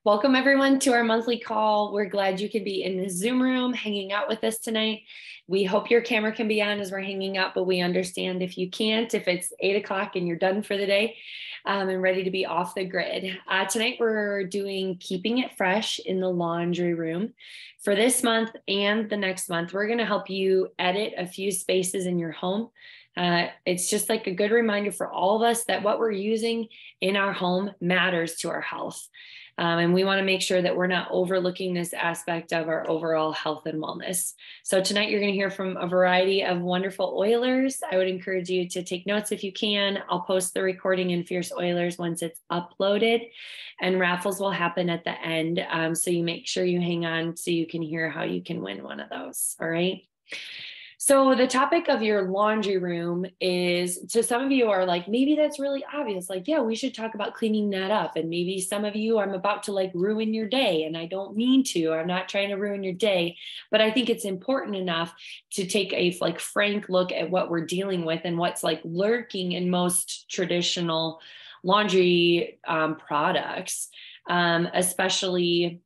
Welcome everyone to our monthly call. We're glad you can be in the Zoom room hanging out with us tonight. We hope your camera can be on as we're hanging out, but we understand if you can't, if it's 8 o'clock and you're done for the day and ready to be off the grid. Tonight we're doing Keeping It Fresh in the Laundry Room. For this month and the next month, we're going to help you edit a few spaces in your home. It's just like a good reminder for all of us that what we're using in our home matters to our health. And we want to make sure that we're not overlooking this aspect of our overall health and wellness. So tonight you're going to hear from a variety of wonderful oilers. I would encourage you to take notes if you can. I'll post the recording in Fierce Oilers once it's uploaded, and raffles will happen at the end. So you make sure you hang on so you can hear how you can win one of those. All right. So the topic of your laundry room is, to some of you are like, maybe that's really obvious. Like, yeah, we should talk about cleaning that up. And maybe some of you, I'm about to like ruin your day, and I don't mean to. I'm not trying to ruin your day, but I think it's important enough to take a like frank look at what we're dealing with and what's like lurking in most traditional laundry products, especially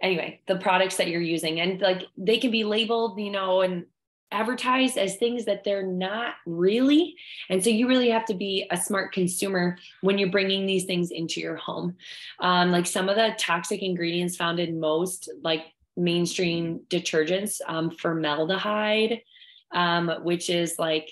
anyway, the products that you're using, and like they can be labeled, and advertised as things that they're not really. And so you really have to be a smart consumer when you're bringing these things into your home. Like some of the toxic ingredients found in most like mainstream detergents, formaldehyde, which is like,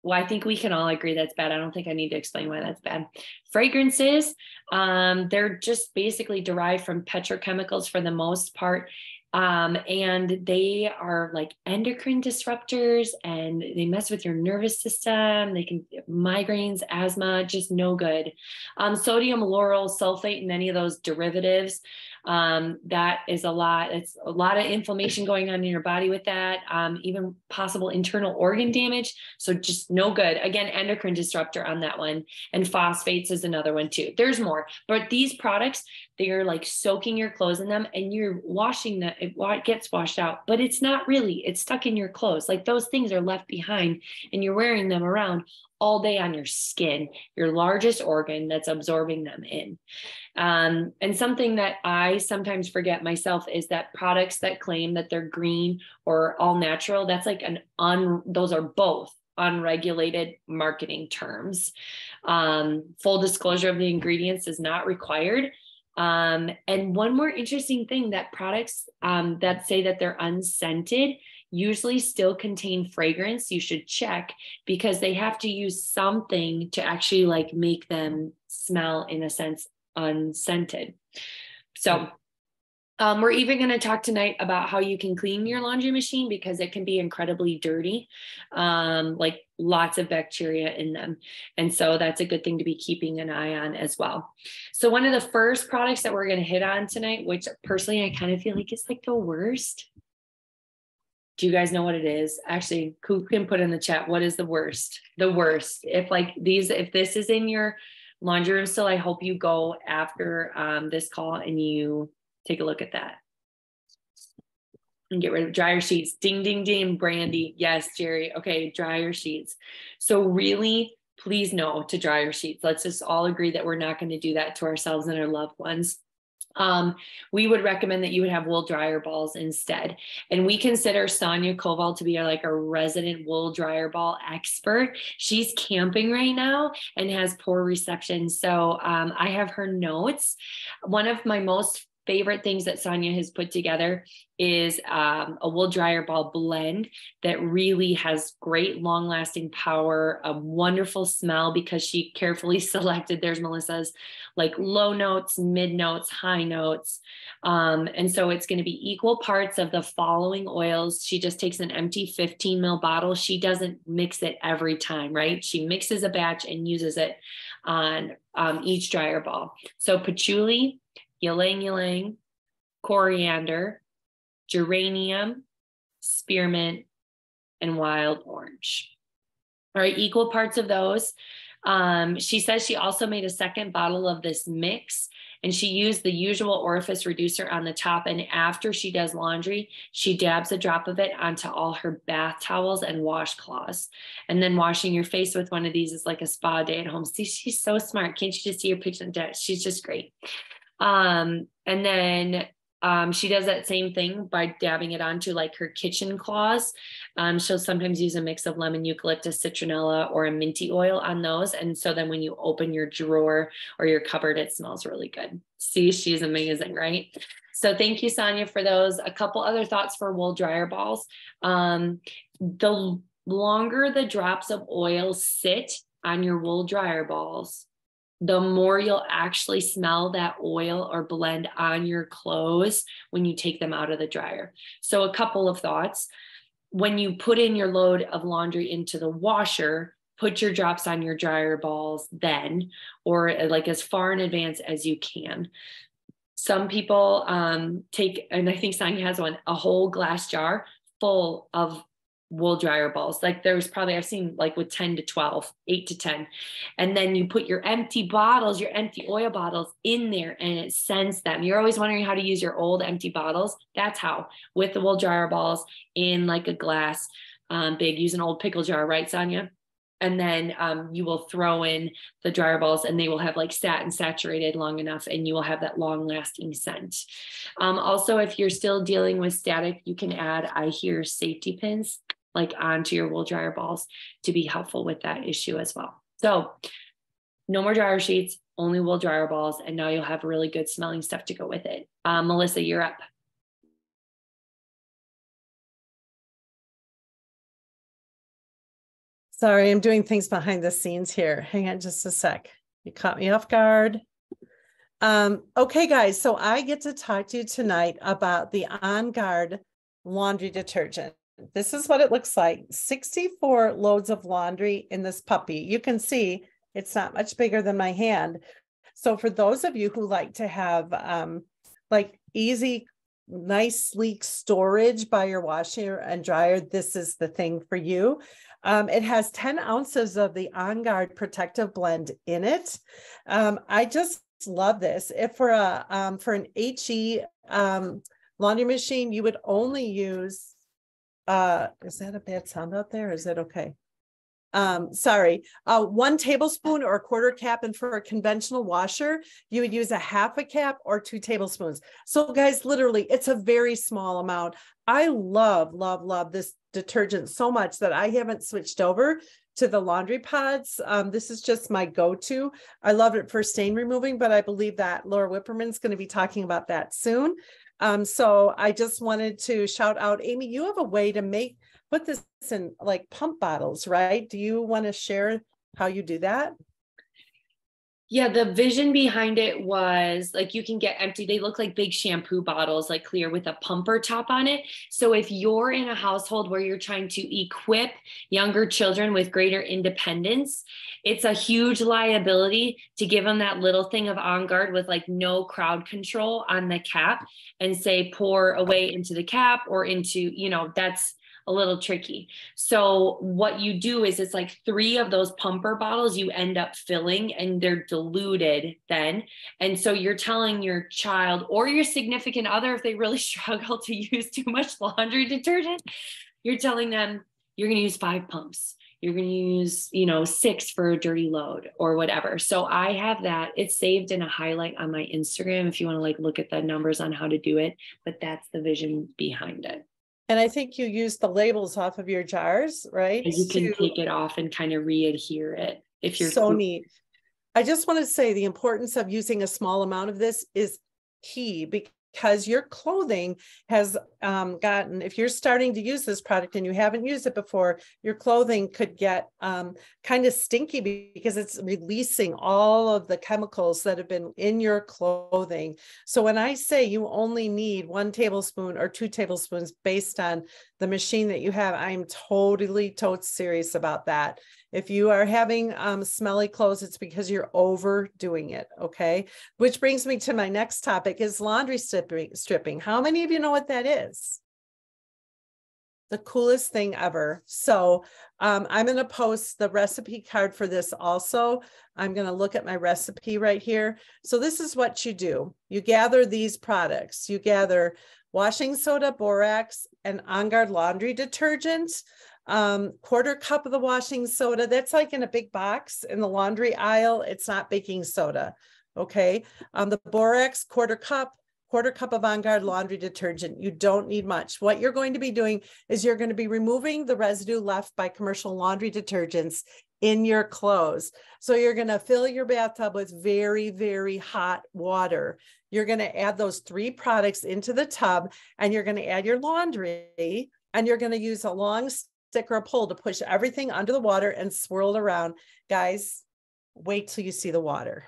well, I think we can all agree that's bad. I don't think I need to explain why that's bad. Fragrances, they're just basically derived from petrochemicals for the most part. And they are like endocrine disruptors, and they mess with your nervous system. They can migraines, asthma, just no good. Sodium lauryl sulfate and any of those derivatives. That is a lot. It's a lot of inflammation going on in your body with that, even possible internal organ damage. So just no good. Again, endocrine disruptor on that one. And phosphates is another one too. There's more, but these products, they're like soaking your clothes in them, and you're washing them. It gets washed out, but it's not really, it's stuck in your clothes. Like those things are left behind, and you're wearing them around all day on your skin, your largest organ that's absorbing them in. And something that I sometimes forget myself is that products that claim that they're green or all natural, that's like those are both unregulated marketing terms. Full disclosure of the ingredients is not required. And one more interesting thing, that products that say that they're unscented usually still contain fragrance. You should check, because they have to use something to actually like make them smell, in a sense, unscented. So we're even going to talk tonight about how you can clean your laundry machine, because it can be incredibly dirty, like lots of bacteria in them. And so that's a good thing to be keeping an eye on as well. So one of the first products that we're going to hit on tonight, which personally I kind of feel like is like the worst. Do you guys know what it is? Actually, who can put in the chat, what is the worst? The worst. If this is in your laundry room still, I hope you go after this call and you take a look at that. And get rid of dryer sheets. Ding, ding, ding, Brandy. Yes, Jerry. Okay, dryer sheets. So really, please no to dryer sheets. Let's just all agree that we're not going to do that to ourselves and our loved ones. We would recommend that you would have wool dryer balls instead. And we consider Sonia Koval to be like a resident wool dryer ball expert. She's camping right now and has poor reception. So I have her notes. One of my most favorite things that Sonia has put together is a wool dryer ball blend that really has great long-lasting power, a wonderful smell, because she carefully selected, there's Melissa's, like low notes, mid notes, high notes. And so it's going to be equal parts of the following oils. She just takes an empty 15 ml bottle. She doesn't mix it every time, right? She mixes a batch and uses it on each dryer ball. So patchouli, ylang ylang, coriander, geranium, spearmint, and wild orange. All right, equal parts of those. She says she also made a second bottle of this mix, and she used the usual orifice reducer on the top. And after she does laundry, she dabs a drop of it onto all her bath towels and washcloths. And then washing your face with one of these is like a spa day at home. See, she's so smart. Can't you just see her picture? She's just great. And then she does that same thing by dabbing it onto like her kitchen cloths. She'll sometimes use a mix of lemon, eucalyptus, citronella, or a minty oil on those. And so then when you open your drawer or your cupboard, it smells really good. See, she's amazing, right? So thank you, Sonia, for those. A couple other thoughts for wool dryer balls. The longer the drops of oil sit on your wool dryer balls, the more you'll actually smell that oil or blend on your clothes when you take them out of the dryer. So a couple of thoughts. When you put in your load of laundry into the washer, put your drops on your dryer balls then, or like as far in advance as you can. Some people take, and I think Sonia has one, a whole glass jar full of wool dryer balls. Like there's probably, I've seen like with 10 to 12, 8 to 10. And then you put your empty bottles, your empty oil bottles in there and it sends them. You're always wondering how to use your old empty bottles. That's how, with the wool dryer balls in like a glass big, use an old pickle jar, right, Sonia? And then you will throw in the dryer balls and they will have like sat and saturated long enough and you will have that long lasting scent. Also, if you're still dealing with static, you can add, I hear, safety pins like onto your wool dryer balls to be helpful with that issue as well. So no more dryer sheets, only wool dryer balls. And now you'll have really good smelling stuff to go with it. Melissa, you're up. Sorry, I'm doing things behind the scenes here. Hang on just a sec. You caught me off guard. Okay, guys, so I get to talk to you tonight about the On Guard laundry detergent. This is what it looks like. 64 loads of laundry in this puppy. You can see it's not much bigger than my hand. So for those of you who like to have like easy, nice, sleek storage by your washer and dryer, this is the thing for you. It has 10 ounces of the On Guard protective blend in it. I just love this. If for an HE laundry machine, you would only use, is that a bad sound out there? Is that okay? Sorry, 1 tablespoon or a quarter cap, and for a conventional washer, you would use a half a cap or 2 tablespoons. So guys, literally, it's a very small amount. I love, love, love this detergent so much that I haven't switched over to the laundry pods. This is just my go-to. I love it for stain removing, but I believe that Laura Whipperman's going to be talking about that soon. So I just wanted to shout out, Amy, you have a way to put this in like pump bottles, right? Do you want to share how you do that? Yeah, the vision behind it was like you can get empty. They look like big shampoo bottles, like clear with a pumper top on it. So if you're in a household where you're trying to equip younger children with greater independence, it's a huge liability to give them that little thing of On Guard with like no crowd control on the cap and say pour away into the cap or into, you know, that's a little tricky. So what you do is it's like 3 of those pumper bottles you end up filling and they're diluted then. And so you're telling your child or your significant other, if they really struggle to use too much laundry detergent, you're telling them you're going to use 5 pumps. You're going to use, 6 for a dirty load or whatever. So I have that. It's saved in a highlight on my Instagram if you want to like look at the numbers on how to do it, but that's the vision behind it. And I think you use the labels off of your jars, right? You can take it off and kind of re-adhere it if you're so neat. I just want to say the importance of using a small amount of this is key because your clothing has if you're starting to use this product and you haven't used it before, your clothing could get kind of stinky because it's releasing all of the chemicals that have been in your clothing. So when I say you only need 1 tablespoon or 2 tablespoons based on the machine that you have, I'm totally serious about that. If you are having smelly clothes, it's because you're overdoing it, okay? Which brings me to my next topic is laundry stripping. How many of you know what that is? The coolest thing ever. So I'm going to post the recipe card for this also. I'm going to look at my recipe right here. So this is what you do. You gather these products. You gather washing soda, borax, and On Guard laundry detergent. Quarter cup of the washing soda. That's like in a big box in the laundry aisle. It's not baking soda. Okay. The borax quarter cup of On Guard laundry detergent. You don't need much. What you're going to be doing is you're going to be removing the residue left by commercial laundry detergents in your clothes. So you're going to fill your bathtub with very, very hot water. You're going to add those 3 products into the tub, and you're going to add your laundry, and you're going to use a long stick or a pole to push everything under the water and swirl it around. Guys, wait till you see the water.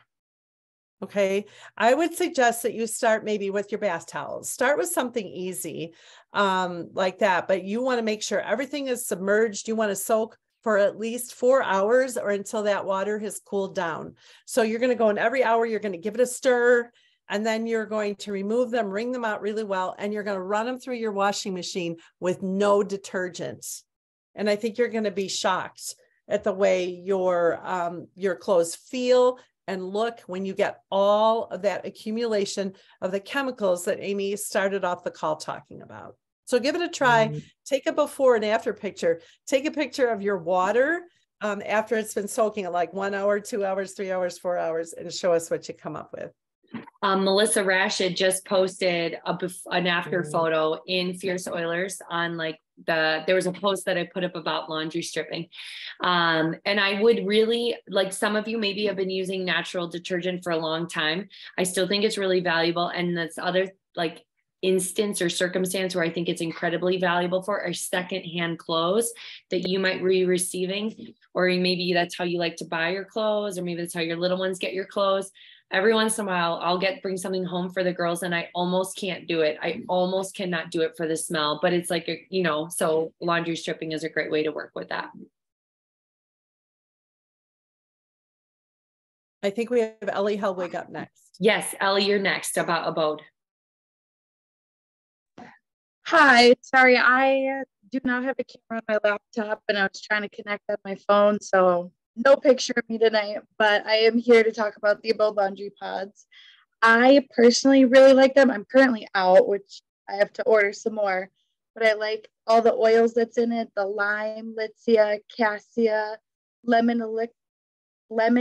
Okay. I would suggest that you start maybe with your bath towels. Start with something easy like that, but you want to make sure everything is submerged. You want to soak for at least 4 hours or until that water has cooled down. So you're going to go in every hour, you're going to give it a stir, and then you're going to remove them, wring them out really well, and you're going to run them through your washing machine with no detergent. And I think you're going to be shocked at the way your clothes feel and look when you get all of that accumulation of the chemicals that Amy started off the call talking about. So give it a try. Take a before and after picture. Take a picture of your water after it's been soaking at like 1 hour, 2 hours, 3 hours, 4 hours, and show us what you come up with. Melissa Rashid just posted an after photo in Fierce Oilers on like there was a post that I put up about laundry stripping. And I would really, like, some of you maybe have been using natural detergent for a long time. I still think it's really valuable. And this other like instance or circumstance where I think it's incredibly valuable for are secondhand clothes that you might be receiving, or maybe that's how you like to buy your clothes, or maybe that's how your little ones get your clothes. Every once in a while, I'll bring something home for the girls, and I almost can't do it. I almost cannot do it for the smell, but it's like, so laundry stripping is a great way to work with that. I think we have Ellie Helwig up next. Yes, Ellie, you're next about Abode. Hi, sorry, I do not have a camera on my laptop, and I was trying to connect on my phone, so no picture of me tonight, but I am here to talk about the Abode Laundry Pods. I personally really like them. I'm currently out, which I have to order some more, but I like all the oils that's in it, the lime, litsea, cassia, lemon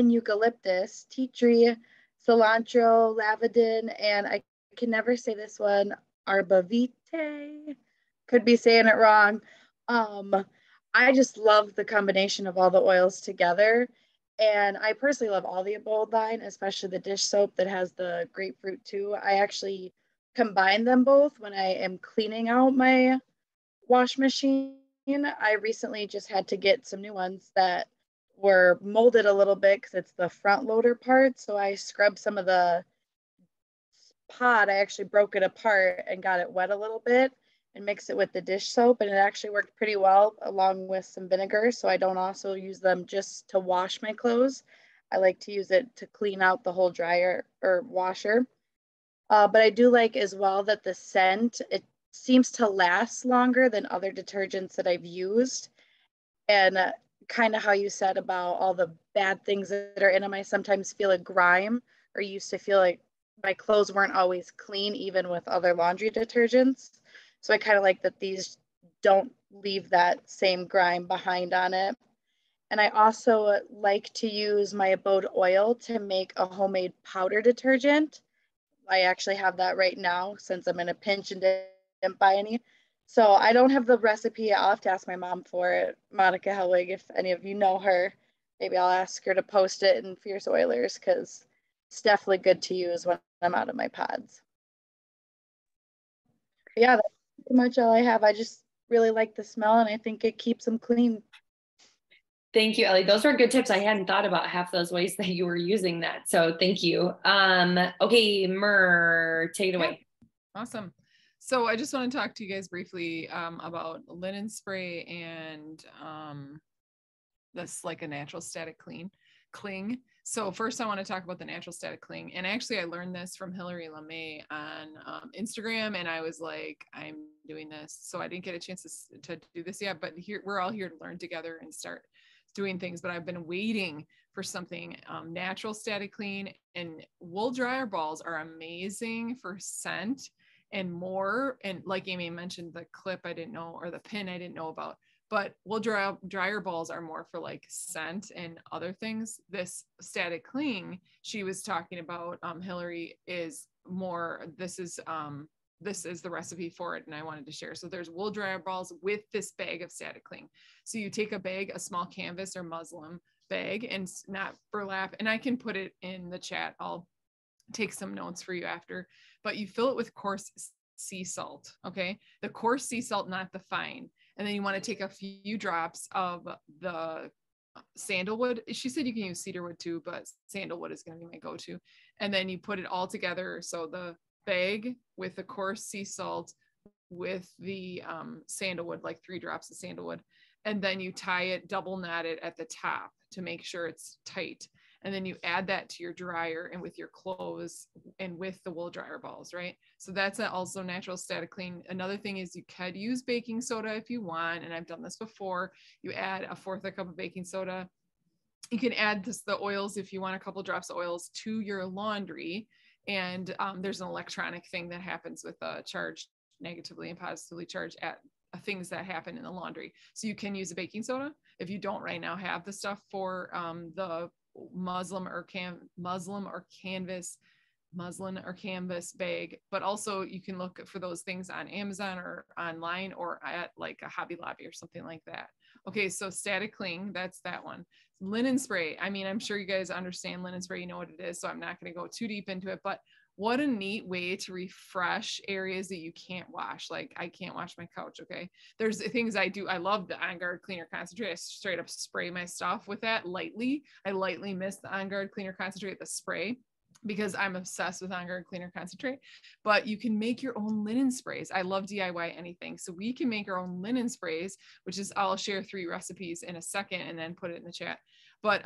eucalyptus, tea tree, cilantro, lavandin, and I can never say this one, arbavite. Could be saying it wrong. I just love the combination of all the oils together. And I personally love all the Abode line, especially the dish soap that has the grapefruit too. I actually combine them both when I am cleaning out my wash machine. I recently just had to get some new ones that were molded a little bit because it's the front loader part. So I scrubbed some of the pod. I actually broke it apart and got it wet a little bit and mix it with the dish soap, and it actually worked pretty well along with some vinegar. So I don't also use them just to wash my clothes. I like to use it to clean out the whole dryer or washer. But I do like as well that the scent, it seems to last longer than other detergents that I've used. And kind of how you said about all the bad things that are in them, I sometimes feel a grime, or used to feel like my clothes weren't always clean, even with other laundry detergents. So I kind of like that these don't leave that same grime behind on it. And I also like to use my Abode oil to make a homemade powder detergent. I actually have that right now since I'm in a pinch and didn't buy any. So I don't have the recipe. I'll have to ask my mom for it, Monica Helwig, if any of you know her. Maybe I'll ask her to post it in Fierce Oilers, because it's definitely good to use when I'm out of my pods. But yeah, that's pretty much all I have. I just really like the smell, and I think it keeps them clean. Thank you, Ellie. Those were good tips. I hadn't thought about half those ways that you were using that. So thank you. Okay, Mer, take it away. Awesome. So I just want to talk to you guys briefly about linen spray and this like a natural static cling. So first I want to talk about the natural static cling. And actually I learned this from Hillary LeMay on Instagram, and I was like, I'm doing this. So I didn't get a chance to do this yet, but here we're all here to learn together and start doing things. But I've been waiting for something natural static cling, and wool dryer balls are amazing for scent and more. And like Amy mentioned, the clip I didn't know, or the pin I didn't know about, but wool dryer balls are more for like scent and other things. This static cling she was talking about, Hillary, is more, this is the recipe for it, and I wanted to share. So there's wool dryer balls with this bag of static cling. So you take a bag, a small canvas or muslin bag, and not burlap, and I can put it in the chat. I'll take some notes for you after, but you fill it with coarse sea salt. Okay, the coarse sea salt, not the fine. And then you want to take a few drops of the sandalwood. She said you can use cedarwood too, but sandalwood is going to be my go-to. And then you put it all together. So the bag with the coarse sea salt with the sandalwood, like 3 drops of sandalwood. And then you tie it, double knot it at the top to make sure it's tight. And then you add that to your dryer and with your clothes and with the wool dryer balls, right? So that's also natural static cling. Another thing is you could use baking soda if you want, and I've done this before. You add 1/4 cup of baking soda. You can add the oils if you want, a couple drops of oils to your laundry. And there's an electronic thing that happens with charge negatively and positively charged at things that happen in the laundry. So you can use a baking soda if you don't right now have the stuff for the muslin or canvas bag, but also you can look for those things on Amazon or online or at like a Hobby Lobby or something like that. Okay, so static cling, that's that one. Linen spray, I mean, I'm sure you guys understand linen spray, you know what it is, so I'm not going to go too deep into it, but what a neat way to refresh areas that you can't wash. Like I can't wash my couch. Okay. There's things I do. I love the On Guard Cleaner Concentrate. I straight up spray my stuff with that lightly. I lightly mist the On Guard Cleaner Concentrate, the spray, because I'm obsessed with On Guard Cleaner Concentrate. But you can make your own linen sprays. I love DIY anything. So we can make our own linen sprays, which is, I'll share 3 recipes in a second and then put it in the chat. But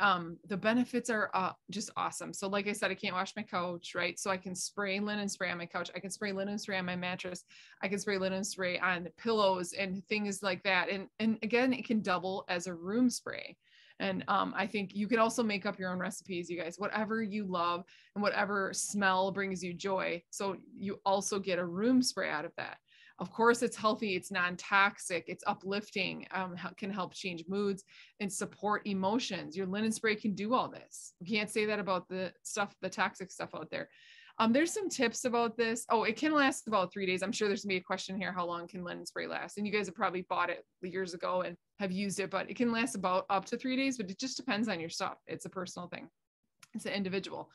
the benefits are just awesome. So like I said, I can't wash my couch, right? So I can spray linen spray on my couch. I can spray linen spray on my mattress. I can spray linen spray on the pillows and things like that. And again, it can double as a room spray. And I think you can also make up your own recipes, you guys, whatever you love and whatever smell brings you joy. So you also get a room spray out of that. Of course, it's healthy, it's non-toxic, it's uplifting, can help change moods and support emotions. Your linen spray can do all this. You can't say that about the toxic stuff out there. There's some tips about this. Oh, it can last about 3 days. I'm sure there's gonna be a question here, how long can linen spray last? And you guys have probably bought it years ago and have used it, but it can last about up to 3 days, but it just depends on your stuff. It's a personal thing. It's an individual.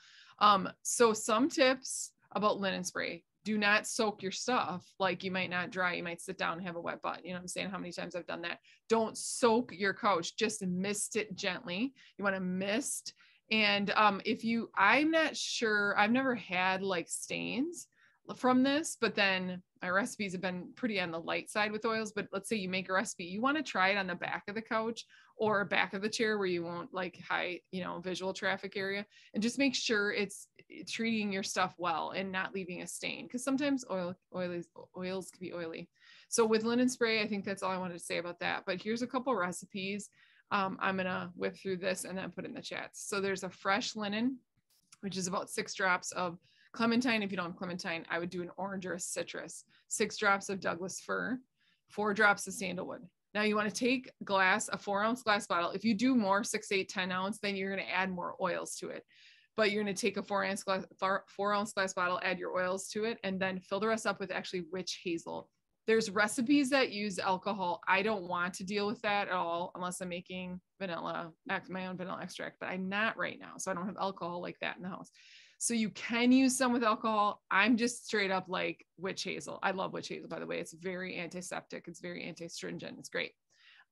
So some tips about linen spray. Do not soak your stuff. Like you might not dry, you might sit down and have a wet butt. You know what I'm saying? How many times I've done that. Don't soak your couch, just mist it gently. You want to mist. And I'm not sure, I've never had like stains from this, but then my recipes have been pretty on the light side with oils. But let's say you make a recipe, you want to try it on the back of the couch or back of the chair where you won't like high, visual traffic area, and just make sure it's treating your stuff well and not leaving a stain, because sometimes oils can be oily. So with linen spray, I think that's all I wanted to say about that. But here's a couple recipes. I'm gonna whip through this and then put it in the chat. So there's a fresh linen, which is about 6 drops of clementine. If you don't have clementine, I would do an orange or a citrus. 6 drops of Douglas fir, 4 drops of sandalwood. Now you want to take a 4-ounce glass bottle. If you do more, 6, 8, 10 ounce, then you're going to add more oils to it. But you're going to take a 4-ounce glass bottle, add your oils to it, and then fill the rest up with actually witch hazel. There's recipes that use alcohol. I don't want to deal with that at all unless I'm making my own vanilla extract, but I'm not right now. So I don't have alcohol like that in the house. So you can use some with alcohol. I'm just straight up like witch hazel. I love witch hazel, by the way. It's very antiseptic. It's very anti-astringent. It's great.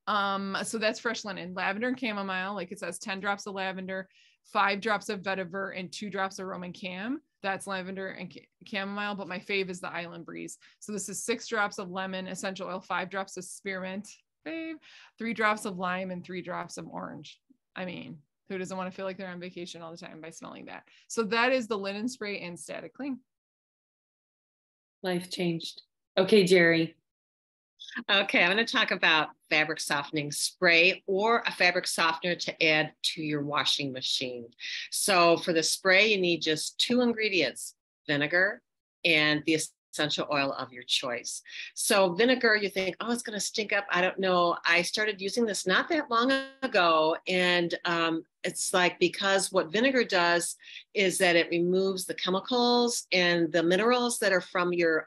So that's fresh linen. Lavender and chamomile, like it says, 10 drops of lavender, 5 drops of vetiver, and 2 drops of Roman cam. That's lavender and chamomile, but my fave is the Island Breeze. So this is 6 drops of lemon essential oil, 5 drops of spearmint, fave, 3 drops of lime, and 3 drops of orange. I mean, who doesn't want to feel like they're on vacation all the time by smelling that? So that is the linen spray and static cling. Life changed. Okay, Jerry. Okay, I'm going to talk about fabric softening spray or a fabric softener to add to your washing machine. So for the spray, you need just 2 ingredients, vinegar and the essential oil of your choice. So vinegar, you think, oh, it's going to stink up. I don't know. I started using this not that long ago. And it's like, because what vinegar does is that it removes the chemicals and the minerals that are from your,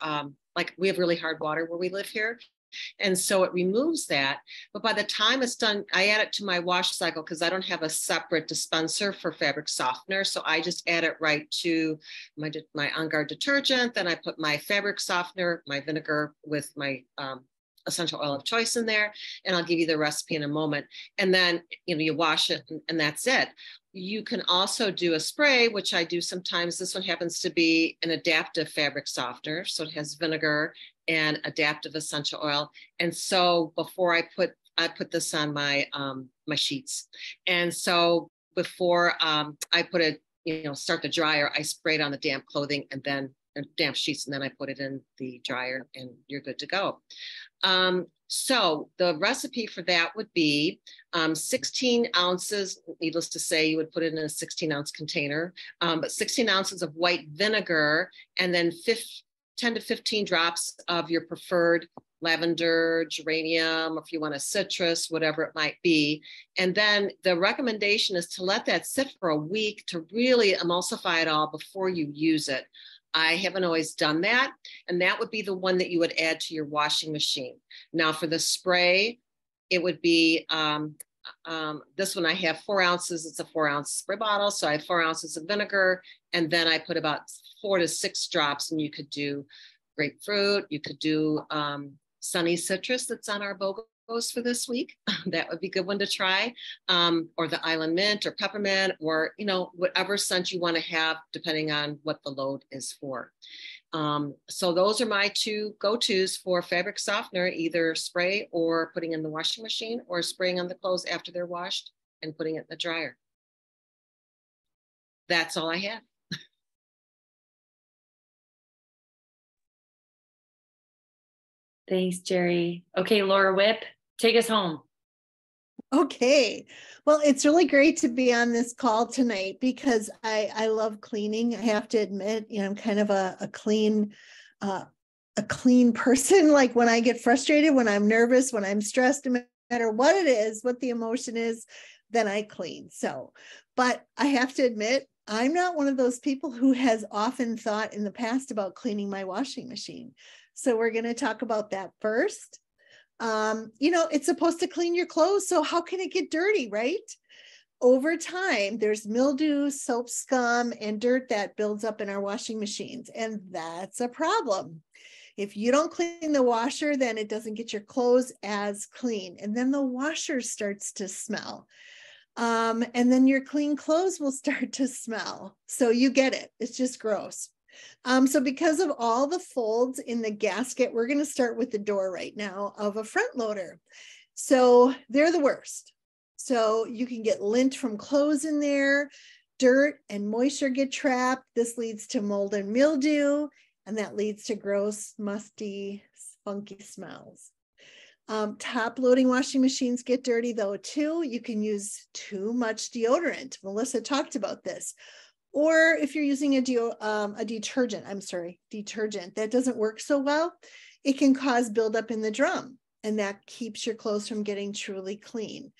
like we have really hard water where we live here. And so it removes that. But by the time it's done, I add it to my wash cycle because I don't have a separate dispenser for fabric softener. So I just add it right to my On Guard detergent. Then I put my fabric softener, my vinegar with my essential oil of choice in there. And I'll give you the recipe in a moment. And then, you wash it and that's it. You can also do a spray, which I do sometimes. This one happens to be an adaptive fabric softener. So it has vinegar and adaptive essential oil. And so before I put this on my sheets. And so before I put it, start the dryer, I spray it on the damp clothing and then damp sheets, and then I put it in the dryer and you're good to go. So the recipe for that would be 16 ounces, needless to say, you would put it in a 16-ounce container, but 16 ounces of white vinegar, and then 10 to 15 drops of your preferred lavender, geranium, or if you want a citrus, whatever it might be. And then the recommendation is to let that sit for a week to really emulsify it all before you use it. I haven't always done that. And that would be the one that you would add to your washing machine. Now for the spray, it would be, this one I have 4 ounces. It's a 4-ounce spray bottle. So I have 4 ounces of vinegar. And then I put about 4 to 6 drops, and you could do grapefruit. You could do sunny citrus that's on our BOGOs for this week. That would be a good one to try. Or the island mint or peppermint, or, whatever scent you want to have, depending on what the load is for. So those are my 2 go-tos for fabric softener, either spray or putting in the washing machine, or spraying on the clothes after they're washed and putting it in the dryer. That's all I have. Thanks, Jerry. Okay, Laura Whip, take us home. Okay. Well, it's really great to be on this call tonight because I love cleaning. I have to admit, I'm kind of a clean person. Like when I get frustrated, when I'm nervous, when I'm stressed, no matter what it is, what the emotion is, then I clean. So, but I have to admit, I'm not one of those people who has often thought in the past about cleaning my washing machine. So we're going to talk about that first. It's supposed to clean your clothes. So how can it get dirty, right? Over time, there's mildew, soap scum, and dirt that builds up in our washing machines. And that's a problem. If you don't clean the washer, then it doesn't get your clothes as clean. And then the washer starts to smell. And then your clean clothes will start to smell. So you get it. It's just gross. So because of all the folds in the gasket, we're going to start with the door right now of a front loader. So they're the worst. So you can get lint from clothes in there, dirt and moisture get trapped. This leads to mold and mildew, and that leads to gross, musty, funky smells. Top loading washing machines get dirty though too. You can use too much deodorant. Melissa talked about this. Or if you're using a detergent that doesn't work so well, it can cause buildup in the drum, and that keeps your clothes from getting truly clean.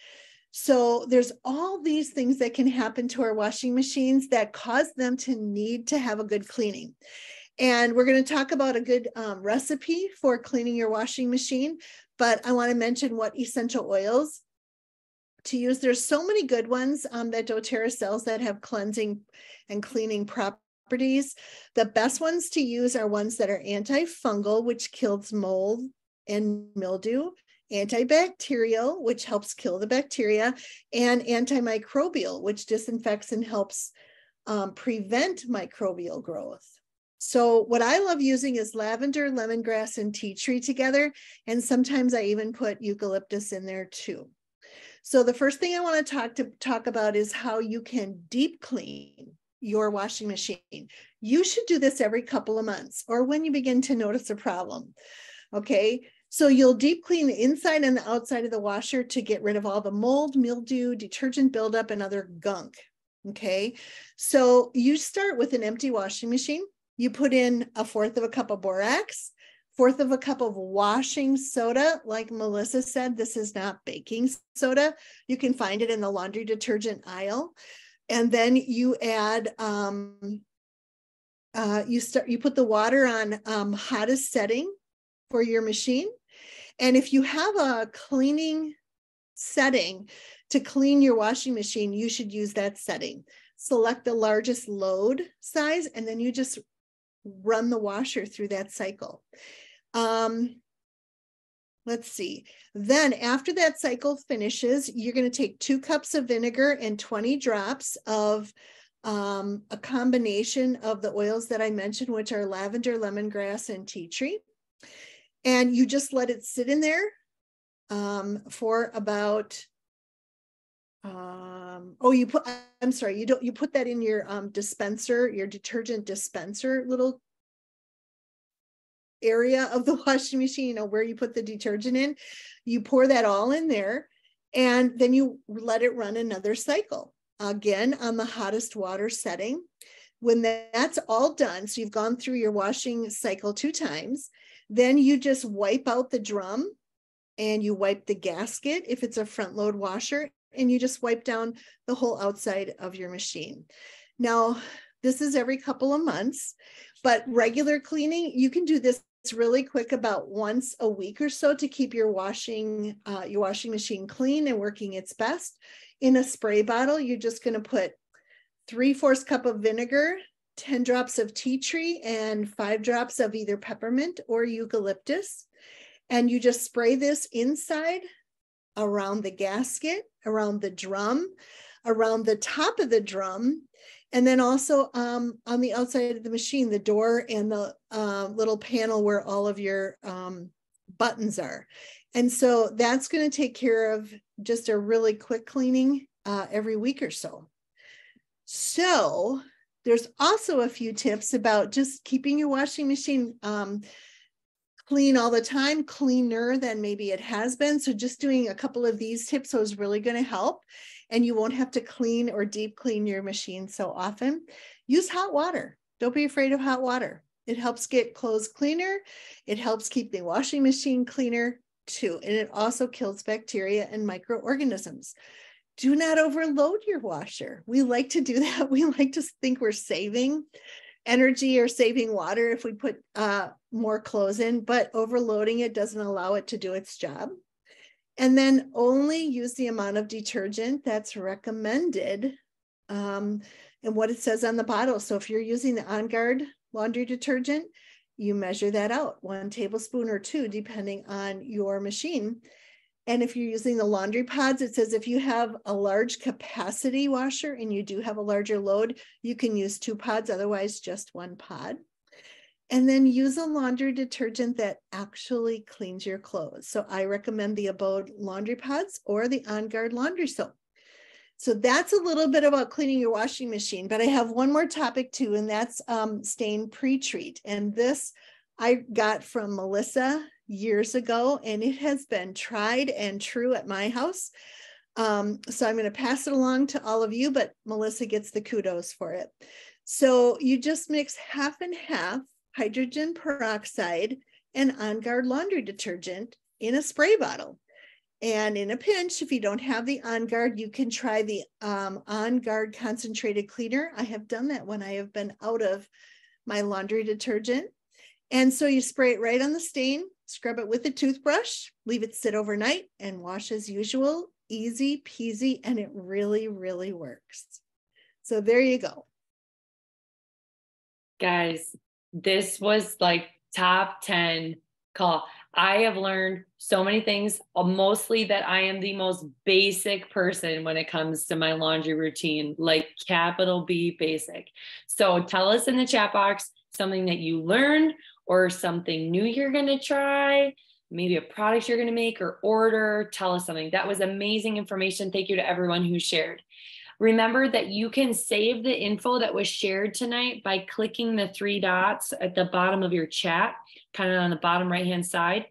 So there's all these things that can happen to our washing machines that cause them to need to have a good cleaning. And we're going to talk about a good recipe for cleaning your washing machine, but I want to mention what essential oils to use. There's so many good ones that doTERRA sells that have cleansing and cleaning properties. The best ones to use are ones that are antifungal, which kills mold and mildew, antibacterial, which helps kill the bacteria, and antimicrobial, which disinfects and helps prevent microbial growth. So what I love using is lavender, lemongrass, and tea tree together. And sometimes I even put eucalyptus in there too. So the first thing I want to talk about is how you can deep clean your washing machine. You should do this every couple of months or when you begin to notice a problem. Okay, so you'll deep clean the inside and the outside of the washer to get rid of all the mold, mildew, detergent buildup, and other gunk. Okay, so you start with an empty washing machine. you put in 1/4 of a cup of borax, 1/4 of a cup of washing soda. Like Melissa said, this is not baking soda. You can find it in the laundry detergent aisle. And then you add, you put the water on hottest setting for your machine. And if you have a cleaning setting to clean your washing machine, you should use that setting. Select the largest load size, and then you just run the washer through that cycle. Let's see. Then after that cycle finishes, you're going to take 2 cups of vinegar and 20 drops of a combination of the oils that I mentioned, which are lavender, lemongrass, and tea tree. And you just let it sit in there for about, you put that in your dispenser, your detergent dispenser little area of the washing machine, where you put the detergent in. You pour that all in there, and then you let it run another cycle, again on the hottest water setting. When that's all done, so you've gone through your washing cycle 2 times, then you just wipe out the drum, and you wipe the gasket if it's a front load washer, and you just wipe down the whole outside of your machine. Now, this is every couple of months, but regular cleaning, you can do this really quick, about once a week or so, to keep your washing machine clean and working its best. In a spray bottle, you're just going to put 3/4 cup of vinegar, 10 drops of tea tree, and 5 drops of either peppermint or eucalyptus. And you just spray this inside, around the gasket, around the drum, around the top of the drum, and then also on the outside of the machine, the door and the little panel where all of your buttons are. And so that's going to take care of just a really quick cleaning every week or so. So there's also a few tips about just keeping your washing machine clean all the time, cleaner than maybe it has been. So just doing a couple of these tips is really going to help, and you won't have to clean or deep clean your machine so often. Use hot water. Don't be afraid of hot water. It helps get clothes cleaner. It helps keep the washing machine cleaner too. And it also kills bacteria and microorganisms. Do not overload your washer. We like to do that. We like to think we're saving energy or saving water if we put more clothes in, but overloading it doesn't allow it to do its job. And then only use the amount of detergent that's recommended and what it says on the bottle. So if you're using the On Guard laundry detergent, you measure that out, 1 tablespoon or 2, depending on your machine. And if you're using the laundry pods, it says if you have a large capacity washer and you do have a larger load, you can use 2 pods, otherwise just 1 pod. And then use a laundry detergent that actually cleans your clothes. So I recommend the Abode laundry pods or the On Guard laundry soap. So that's a little bit about cleaning your washing machine, but I have one more topic too, and that's stain pre-treat. And this I got from Melissa years ago, and it has been tried and true at my house. So I'm going to pass it along to all of you, but Melissa gets the kudos for it. So you just mix 1/2 and 1/2 hydrogen peroxide and On Guard laundry detergent in a spray bottle. And in a pinch, if you don't have the On Guard, you can try the On Guard concentrated cleaner. I have done that when I have been out of my laundry detergent. And so you spray it right on the stain, scrub it with a toothbrush, leave it sit overnight, and wash as usual. Easy peasy, and it really, really works. So there you go. Guys, this was like top 10 call. I have learned so many things, mostly that I am the most basic person when it comes to my laundry routine, like capital B basic. So tell us in the chat box something that you learned or something new you're going to try, maybe a product you're going to make or order. Tell us something. That was amazing information. Thank you to everyone who shared. Remember that you can save the info that was shared tonight by clicking the 3 dots at the bottom of your chat, kind of on the bottom right-hand side.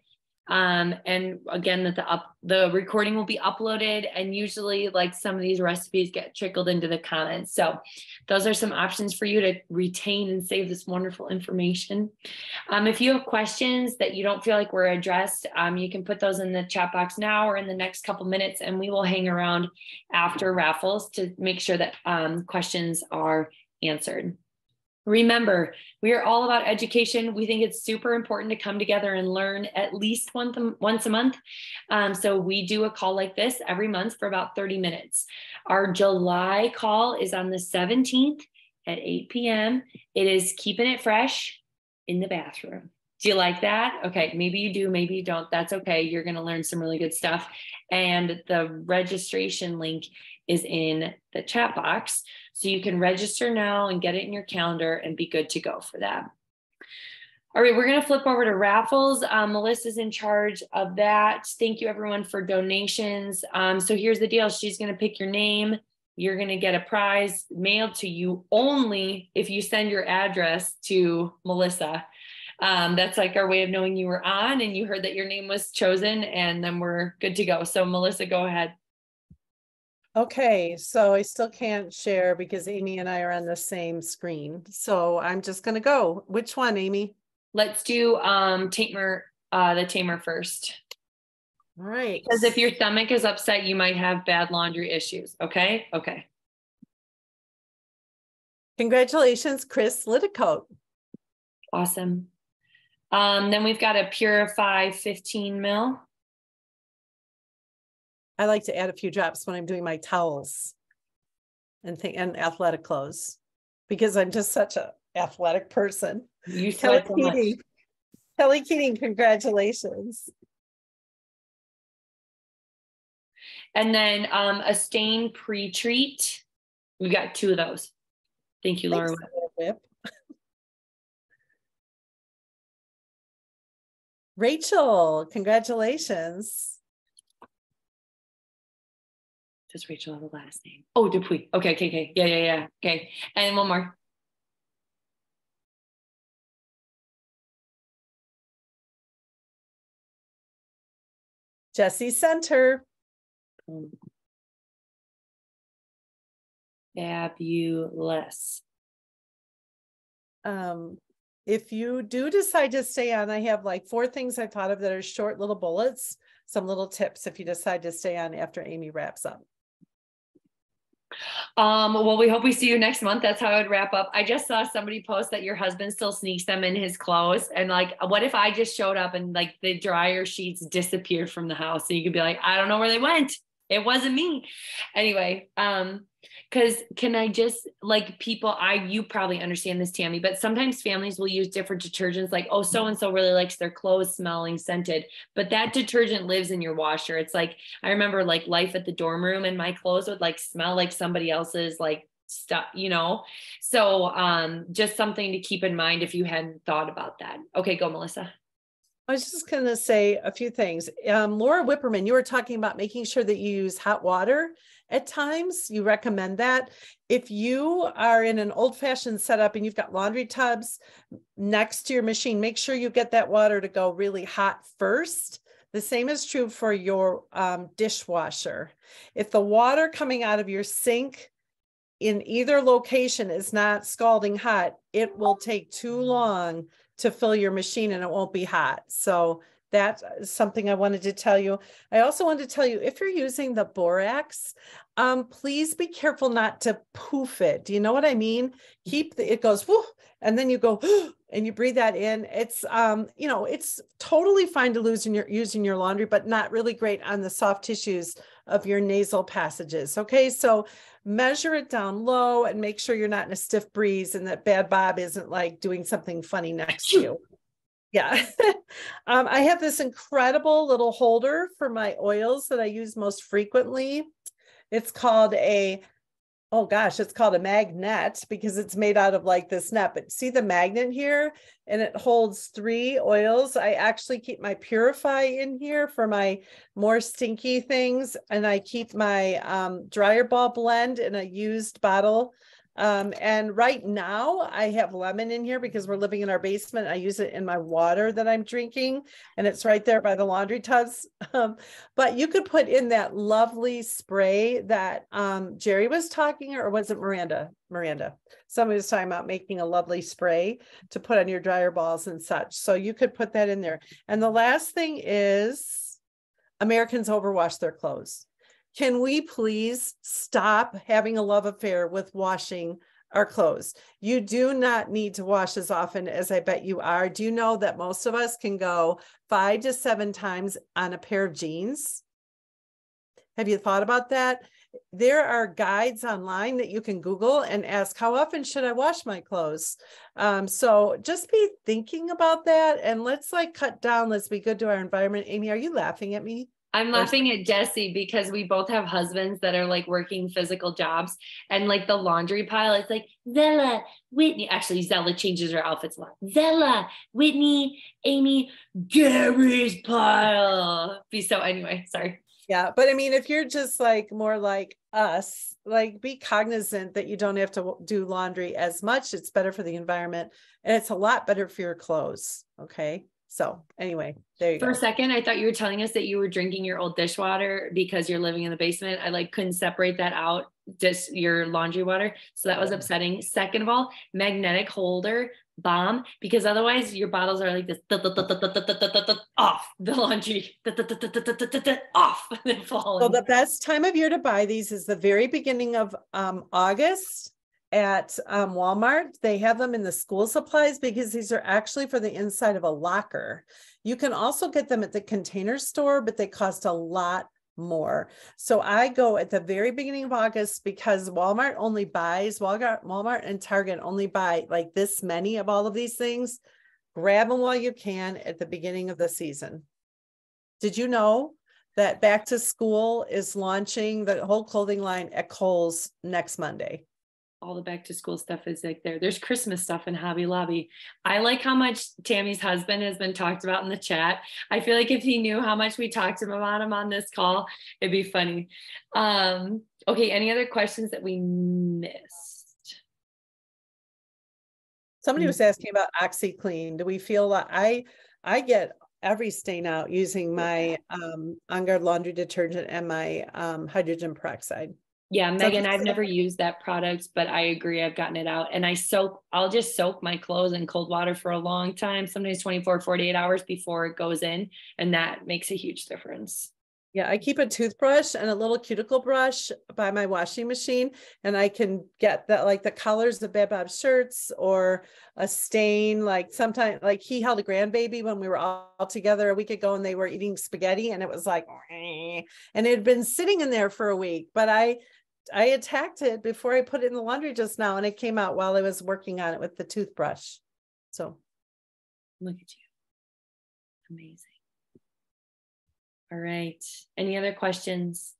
And again, that the recording will be uploaded, and usually like some of these recipes get trickled into the comments. So those are some options for you to retain and save this wonderful information. If you have questions that you don't feel like were addressed, you can put those in the chat box now or in the next couple minutes, and we will hang around after raffles to make sure that questions are answered. Remember, we are all about education. We think it's super important to come together and learn at least once a month. So we do a call like this every month for about 30 minutes. Our July call is on the 17th at 8 p.m. It is keeping it fresh in the bathroom. Do you like that? Okay, maybe you do, maybe you don't. That's okay. You're going to learn some really good stuff. And the registration link is in the chat box. So you can register now and get it in your calendar and be good to go for that. All right, we're going to flip over to raffles. Melissa's in charge of that. Thank you everyone for donations. So here's the deal. She's going to pick your name. You're going to get a prize mailed to you only if you send your address to Melissa. That's like our way of knowing you were on and you heard that your name was chosen, and then we're good to go. So Melissa, go ahead. Okay, so I still can't share because Amy and I are on the same screen. So I'm just going to go. Which one, Amy? Let's do the tamer first. All right. Because if your stomach is upset, you might have bad laundry issues. Okay. Okay. Congratulations, Chris Litticoat. Awesome. Then we've got a Purify 15 mil. I like to add a few drops when I'm doing my towels and athletic clothes because I'm just such an athletic person. You Kelly Keating. Kelly Keating, congratulations. And then a stain pre-treat. We've got 2 of those. Thank you, Laura. Rachel, congratulations. Does Rachel have a last name? Oh, Dupuy. Okay. Yeah. Okay. And one more. Jesse Center. Fabulous. If you do decide to stay on, I have like 4 things I thought of that are short little bullets, some little tips if you decide to stay on after Amy wraps up. Well, we hope we see you next month. That's how I would wrap up. I just saw somebody post that your husband still sneaks them in his clothes. And like, what if I just showed up and like the dryer sheets disappeared from the house? So you could be like, I don't know where they went. It wasn't me. Anyway, because can I just like people, you probably understand this, Tammy, but sometimes families will use different detergents like, oh, so-and-so really likes their clothes smelling scented, but that detergent lives in your washer. It's like, I remember like life at the dorm room and my clothes would like smell like somebody else's like stuff, you know? So just something to keep in mind if you hadn't thought about that. Okay, go Melissa. I was just going to say a few things. Laura Whipperman, you were talking about making sure that you use hot water at times. You recommend that. If you are in an old-fashioned setup and you've got laundry tubs next to your machine, make sure you get that water to go really hot first. The same is true for your dishwasher. If the water coming out of your sink in either location is not scalding hot, it will take too long to fill your machine and it won't be hot. So that's something I wanted to tell you. I also wanted to tell you, if you're using the borax, please be careful not to poof it. Do you know what I mean? It goes, whoo, and then you go, and you breathe that in. It's, it's totally fine to using your laundry, but not really great on the soft tissues of your nasal passages. Okay. So measure it down low and make sure you're not in a stiff breeze and that Bad Bob isn't like doing something funny next to you. Yeah. I have this incredible little holder for my oils that I use most frequently. It's called it's called a magnet because it's made out of like this net, but see the magnet here, and it holds 3 oils. I actually keep my Purify in here for my more stinky things. And I keep my dryer ball blend in a used bottle And right now I have lemon in here because we're living in our basement. I use it in my water that I'm drinking, and it's right there by the laundry tubs. But you could put in that lovely spray that Jerry was talking, or was it Miranda? Somebody was talking about making a lovely spray to put on your dryer balls and such. So you could put that in there. And the last thing is Americans overwash their clothes. Can we please stop having a love affair with washing our clothes? You do not need to wash as often as I bet you are. Do you know that most of us can go 5 to 7 times on a pair of jeans? Have you thought about that? There are guides online that you can Google and ask, how often should I wash my clothes? So just be thinking about that, and let's like cut down. Let's be good to our environment. Amy, are you laughing at me? I'm laughing at Jesse because we both have husbands that are like working physical jobs, and like the laundry pile, it's like Zella, Whitney. Actually, Zella changes her outfits a lot. Zella, Whitney, Amy, Gary's pile. So anyway, sorry. Yeah, but I mean, if you're just like more like us, like be cognizant that you don't have to do laundry as much. It's better for the environment, and it's a lot better for your clothes. Okay. So anyway, there you go. For a second, I thought you were telling us that you were drinking your old dishwater because you're living in the basement. I like couldn't separate that out, just your laundry water. So that was upsetting. Second of all, magnetic holder, bomb, because otherwise your bottles are like this, off the laundry, off, and then falling. So the best time of year to buy these is the very beginning of August. At Walmart, they have them in the school supplies because these are actually for the inside of a locker. You can also get them at the Container Store, but they cost a lot more. So I go at the very beginning of August because Walmart and Target only buy like this many of all of these things. Grab them while you can at the beginning of the season. Did you know that Back to School is launching the whole clothing line at Kohl's next Monday? All the back to school stuff is like there. There's Christmas stuff in Hobby Lobby. I like how much Tammy's husband has been talked about in the chat. I feel like if he knew how much we talked about him on this call, it'd be funny. Okay, any other questions that we missed? Somebody was asking about OxiClean. Do we feel like I get every stain out using my On Guard laundry detergent and my hydrogen peroxide. Yeah, Megan, I've never used that product, but I agree. I've gotten it out, and I'll just soak my clothes in cold water for a long time, sometimes 24, 48 hours before it goes in. And that makes a huge difference. Yeah, I keep a toothbrush and a little cuticle brush by my washing machine, and I can get that, like the colors of Bad Bob's shirts or a stain. Like sometimes, like he held a grandbaby when we were all together a week ago, and they were eating spaghetti, and it was like, and it had been sitting in there for a week, but I attacked it before I put it in the laundry just now, and it came out while I was working on it with the toothbrush. So look at you. Amazing. All right. Any other questions?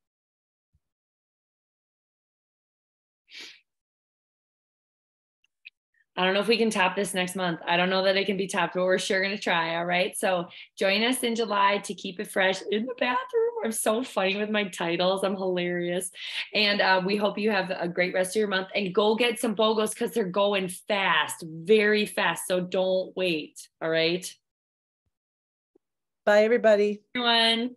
I don't know if we can top this next month. I don't know that it can be topped, but we're sure going to try. All right. So join us in July to keep it fresh in the bathroom. I'm so funny with my titles. I'm hilarious. And we hope you have a great rest of your month, and go get some BOGOs because they're going fast, very fast. So don't wait. All right. Bye, everybody. Everyone.